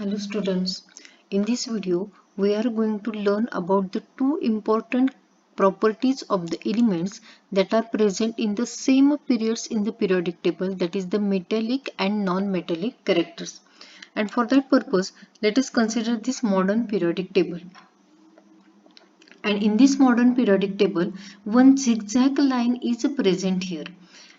Hello students, in this video we are going to learn about the two important properties of the elements that are present in the same periods in the periodic table, that is the metallic and non-metallic characters. And for that purpose, let us consider this modern periodic table. And in this modern periodic table, one zigzag line is present here.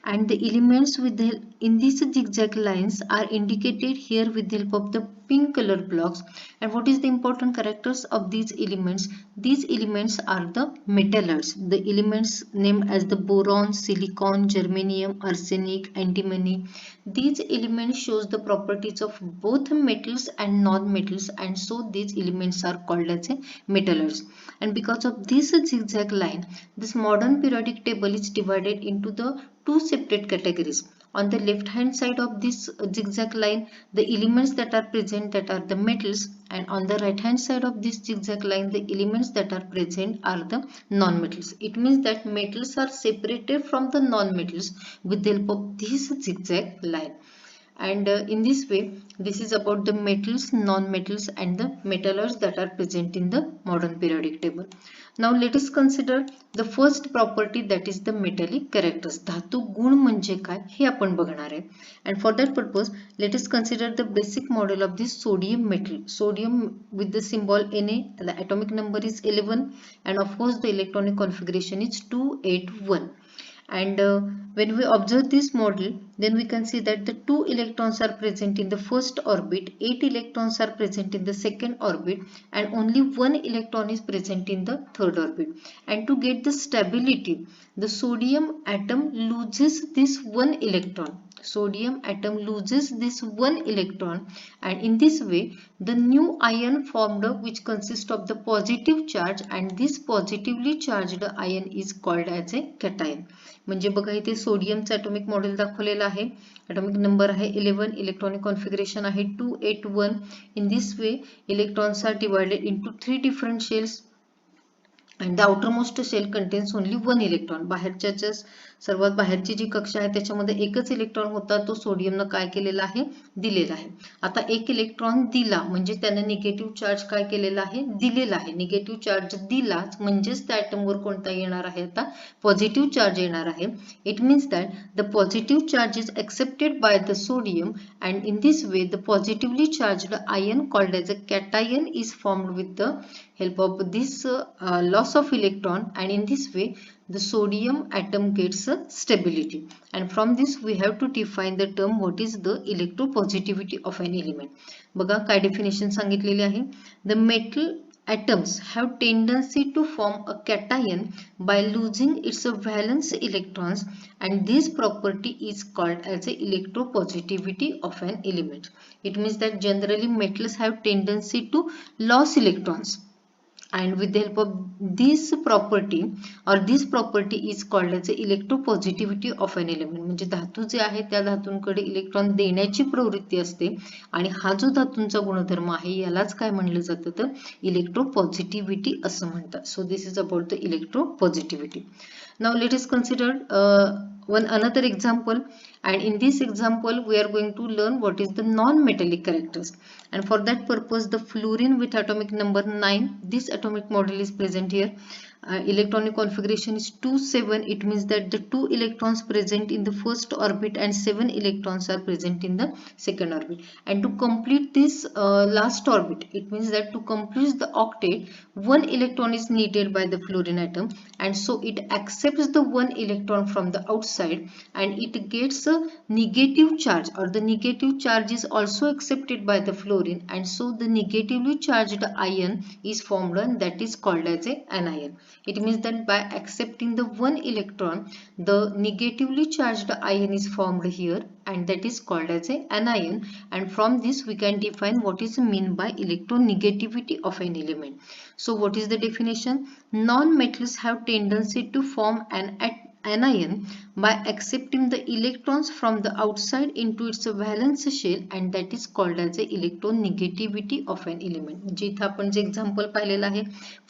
And the elements in these zigzag lines are indicated here with the help of the pink color blocks. And what is the important characters of these elements? These elements are the metallars, the elements named as the boron, silicon, germanium, arsenic, antimony. These elements shows the properties of both metals and non-metals, and so these elements are called as metallars. And because of this zigzag line, this modern periodic table is divided into the two separate categories. On the left hand side of this zigzag line, the elements that are present, that are the metals, and on the right hand side of this zigzag line, the elements that are present are the non-metals. It means that metals are separated from the non-metals with the help of this zigzag line. And in this way, this is about the metals, non-metals and the metallars that are present in the modern periodic table. Now let us consider the first property, that is the metallic characters. धातू गुण म्हणजे काय हे आपण बघणार आहे. And for that purpose, let us consider the basic model of this sodium metal. Sodium with the symbol Na, the atomic number is 11, and of course the electronic configuration is 281. And when we observe this model, then we can see that the 2 electrons are present in the first orbit, 8 electrons are present in the second orbit, and only 1 electron is present in the third orbit. And to get the stability, the sodium atom loses this 1 electron. Sodium atom loses this 1 electron, and in this way the new ion formed, which consists of the positive charge, and this positively charged ion is called as a cation. म्हणजे बघा इथे सोडियमचा atomic model दाखवलेला आहे. Atomic number आहे 11, electronic configuration आहे 281. In this way electrons are divided into 3 different shells, and the outermost shell contains only 1 electron. बाहेरच्या सर्वात बाहेरची जी कक्षा आहे त्याच्यामध्ये एकच इलेक्ट्रॉन होता, तो सोडियमने काय केलेला आहे, दिलेला आहे. आता एक इलेक्ट्रॉन दिला म्हणजे त्याने निगेटिव्ह चार्ज काय केलेला आहे, दिलेला आहे. निगेटिव्ह चार्ज दिला म्हणजेच त्या ॲटम वर कोणता येणार आहे, आता पॉझिटिव्ह चार्ज येणार आहे. It means that the positive charge is accepted by the sodium, and in this way the positively charged ion called as a cation is formed with the help of this loss of electron, and in this way the sodium atom gets stability. And from this we have to define the term what is the electropositivity of an element. बघा काय definition सांगितलेली आहे. The metal atoms have tendency to form a cation by losing its valence electrons, and this property is called as a electropositivity of an element. It means that generally metals have tendency to lose electrons, and with the help of this property or this property is called as electropositivity of an element. म्हणजे धातू जे आहे त्या धातूंकडे electron देण्याची प्रवृत्ती असते, आणि हा जो धातूंचा गुणधर्म आहे यालाच काय म्हणलं जातं, तर इलेक्ट्रोपॉझिटिव्हिटी असं म्हणतात. So this is about the electropositivity. Now let us consider one another example, and in this example we are going to learn what is the non-metallic characters. And for that purpose, the fluorine with atomic number 9, this atomic model is present here. Electronic configuration is 2,7. It means that the 2 electrons present in the first orbit and 7 electrons are present in the second orbit. And to complete this last orbit, it means that to complete the octet, 1 electron is needed by the fluorine atom, and so it accepts the 1 electron from the outside, and it gets a negative charge, or the negative charge is also accepted by the fluorine, and so the negatively charged ion is formed, and that is called as an anion. It means that by accepting the 1 electron, the negatively charged ion is formed here, and that is called as an anion. And from this we can define what is meant by electronegativity of an element. So what is the definition? Non-metals have tendency to form an anion by accepting the electrons from the outside into its valence shell, and that is called as a electronegativity of an element. म्हणजे इथे आपण जे example पाहिलेलं आहे,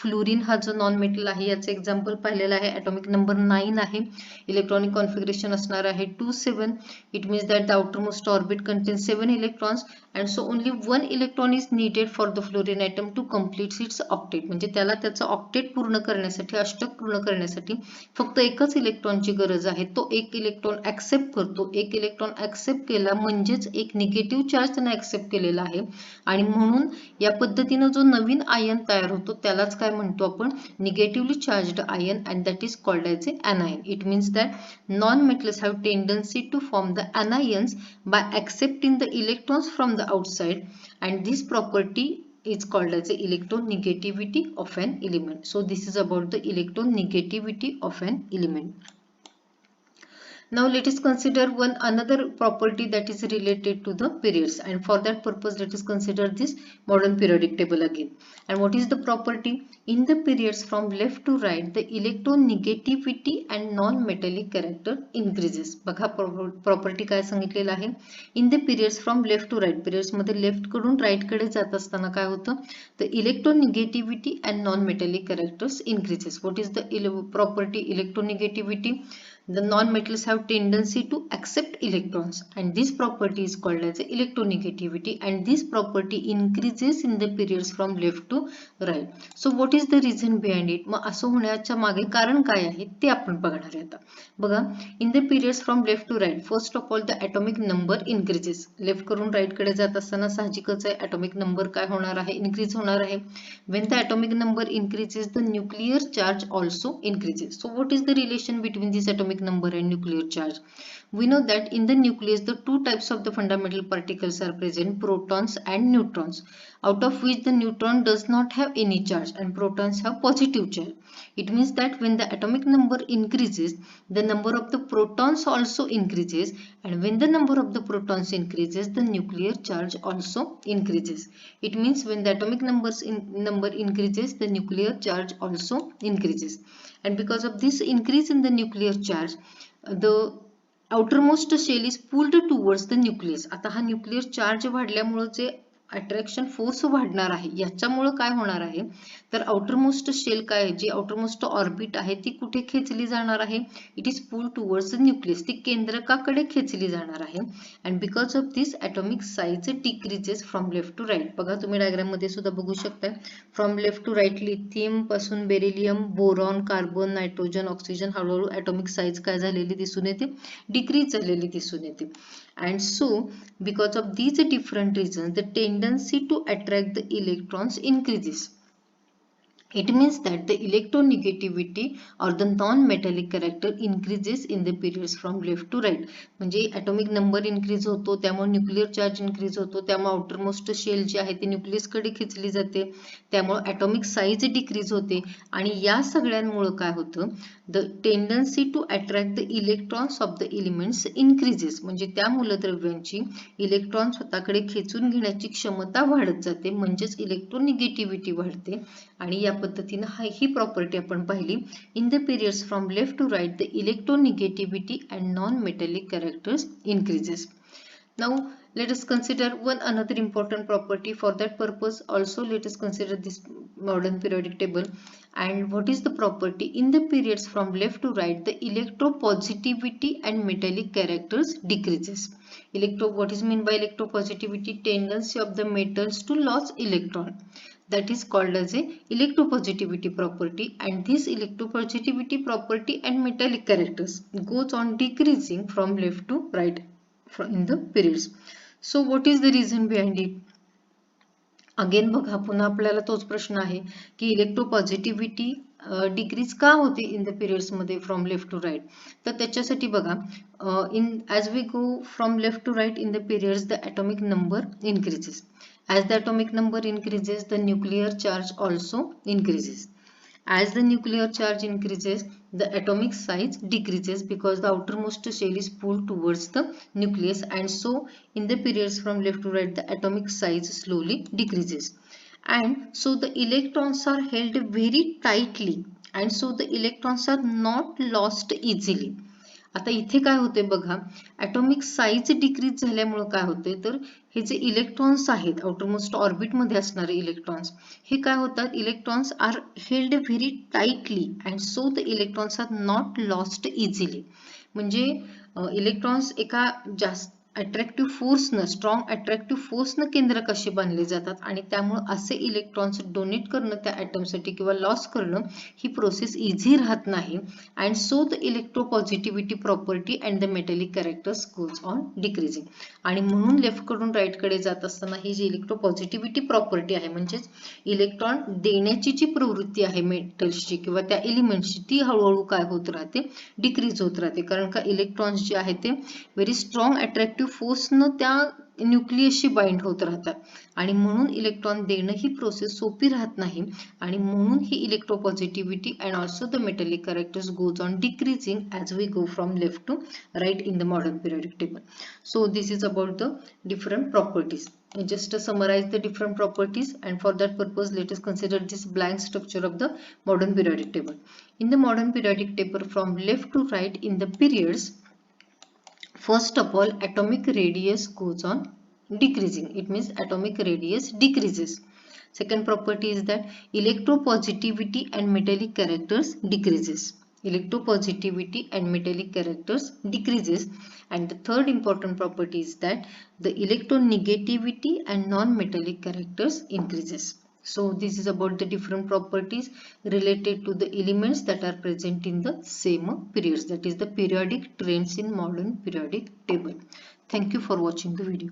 fluorine हा जो non metal आहे याचं example पाहिलेलं आहे. ॲटॉमिक नंबर 9 आहे. इलेक्ट्रॉनिक कॉन्फिगरेशन असणार आहे 2,7. It means that the outermost orbit contains 7 electrons, and so only one electron is needed for the fluorine atom to complete its octet. म्हणजे त्याला त्याचा ऑक्टेट पूर्ण करण्यासाठी, अष्टक पूर्ण करण्यासाठी फक्त एकच इलेक्ट्रॉनची गरज आहे. तो एक इलेक्ट्रॉन ऍक्सेप्ट करतो. एक इलेक्ट्रॉन ऍक्सेप्ट केला म्हणजेच एक निगेटिव्ह चार्ज त्याने ऍक्सेप्ट केलेला आहे आणि म्हणून या पद्धतीने जो नवीन आयन तयार होतो त्यालाच काय म्हणतो आपण, negatively charged ion, and that is called as A anion. It means that non-metals have tendency to form the anions by accepting the electrons from the outside, and this property is called as the electronegativity of an element. So this is about the electronegativity of an element. Now let us consider one another property that is related to the periods, and for that purpose let us consider this modern periodic table again. And what is the property? In the periods from left to right, the electronegativity and non-metallic character increases. बघा property काय सांगितलेलं आहे. In the periods from left to right, periods मध्ये left कडून right कडे जात असताना काय होतं, the electronegativity and non metallic characters increases. What is the property electronegativity? The non-metals have tendency to accept electrons, and this property is called as electronegativity, and this property increases in the periods from left to right. So what is the reason behind it? मग असं होण्याच्या मागे कारण काय आहे ते आपण बघणार आहे आता. बघा, in the periods from left to right, first of all the atomic number increases. Left करून राईट कडे जात असताना साहजिकच आहे atomic number काय होणार आहे, इन्क्रीज होणार आहे. When the atomic number increases, the nuclear charge also increases. So what is the relation between this atomic number and nuclear charge? We know that in the nucleus the two types of the fundamental particles are present, protons and neutrons, out of which the neutron does not have any charge and protons have positive charge. It means that when the atomic number increases, the number of the protons also increases, and when the number of the protons increases, the nuclear charge also increases. It means when the atomic number increases, the nuclear charge also increases. And because of this increase in the nuclear charge, the outermost shell is pulled towards the nucleus. आता हा nuclear charge वाढल्यामुळे जे attraction force वाढणार आहे, याच्यामुळे काय होणार आहे तर आउटरमोस्ट शेल काय, जी आउटरमोस्ट ऑर्बिट आहे ती कुठे खेचली जाणार आहे, it is pull towards the nucleus, ती केंद्रकाकडे खेचली जाणार आहे. And because of this atomic size decreases from left to right. बघा तुम्ही डायग्राम मध्ये सुद्धा बघू शकता, from left to right lithium पासून beryllium, boron, carbon, nitrogen, oxygen, हळूहळू ॲटॉमिक साइज काय झालेली दिसून येते, डिक्रीज झालेली दिसून येते. And so because of these different reasons, the tendency to attract the electrons increases. It means that the electronegativity or the non-metallic character increases in the periods from left to right. म्हणजे atomic number increase होतो, त्यामुळे nuclear charge increase होतो, त्यामुळे outermost shell जी आहे ती nucleus कडे खेचली जाते, त्यामुळे atomic size decrease होते, आणि या सगळ्यांमुळे काय होतं, the tendency to attract the electrons of the elements increases. म्हणजे त्या मूलद्रव्यांची इलेक्ट्रॉन स्वतःकडे खेचून घेण्याची क्षमता वाढत जाते, म्हणजेच इलेक्ट्रोनिगेटिव्हिटी वाढते. आणि या पद्धतीने ही प्रॉपर्टी आपण पाहिली. In the periods from left to right, the electronegativity and non metallic characters increases. Now let us consider one another important property. For that purpose also let us consider this modern periodic table. And what is the property? In the periods from left to right, the electropositivity and metallic characters decreases. What is meant by electropositivity? Tendency of the metals to lose electron. That is called as a electropositivity property, and this electropositivity property and metallic characters goes on decreasing from left to right in the periods. So what is the reason behind it? Again बघा, पुन्हा आपल्याला तोच प्रश्न आहे की इलेक्ट्रोपॉझिटिव्हिटी decrease का होते in the periods मध्ये फ्रॉम लेफ्ट टू राईट. तर त्याच्यासाठी बघा, in as we go from left to right in the periods, the atomic number increases. As the atomic number increases, the nuclear charge also increases. As the nuclear charge increases, the atomic size decreases because the outermost shell is pulled towards the nucleus, and so in the periods from left to right, the atomic size slowly decreases. And so the electrons are held very tightly, and so the electrons are not lost easily. आता इथे काय होते बघा, atomic size decrease झाल्यामुळे काय होते तर हे जे इलेक्ट्रॉन्स आहेत आउटरमोस्ट ऑर्बिट मध्ये असणारे इलेक्ट्रॉन्स, हे काय होतात, electrons are held very tightly and so the electrons are not lost easily. म्हणजे इलेक्ट्रॉन्स एका अट्रॅक्टिव्ह फोर्सनं, स्ट्रॉंग अट्रॅक्टिव्ह फोर्सनं केंद्र कसे बांधले जातात आणि त्यामुळे असे इलेक्ट्रॉन्स डोनेट करणं त्या ॲटमसाठी किंवा लॉस करणं ही प्रोसेस इझी राहत नाही. And so the electropositivity property and the metallic characters goes on decreasing. आणि म्हणून लेफ्टकडून राईटकडे जात असताना ही जी इलेक्ट्रोपॉझिटिव्हिटी प्रॉपर्टी आहे, म्हणजेच इलेक्ट्रॉन देण्याची जी प्रवृत्ती आहे मेटल्सची किंवा त्या एलिमेंट्सची, ती हळूहळू काय होत राहते, डिक्रीज होत राहते. कारण का इलेक्ट्रॉन्स जे आहेत ते व्हेरी स्ट्रॉंग अट्रॅक्टिव्ह फोर्सनं त्या न्यूक्लियसशी बाइंड होत राहतात आणि म्हणून इलेक्ट्रॉन देणं ही प्रोसेस सोपी राहत नाही आणि म्हणून ही electropositivity and also the metallic characters goes on decreasing as we go from left to right in the modern periodic table. So this is about the different properties. Just to summarize the different properties, and for that purpose let us consider this blank structure of the modern periodic table. In the modern periodic table, from left to right in the periods, first of all atomic radius goes on decreasing. It means atomic radius decreases. Second property is that electropositivity and metallic characters decreases. Electropositivity and metallic characters decreases. And the third important property is that the electronegativity and non-metallic characters increases. So this is about the different properties related to the elements that are present in the same periods, that is the periodic trends in modern periodic table. Thank you for watching the video.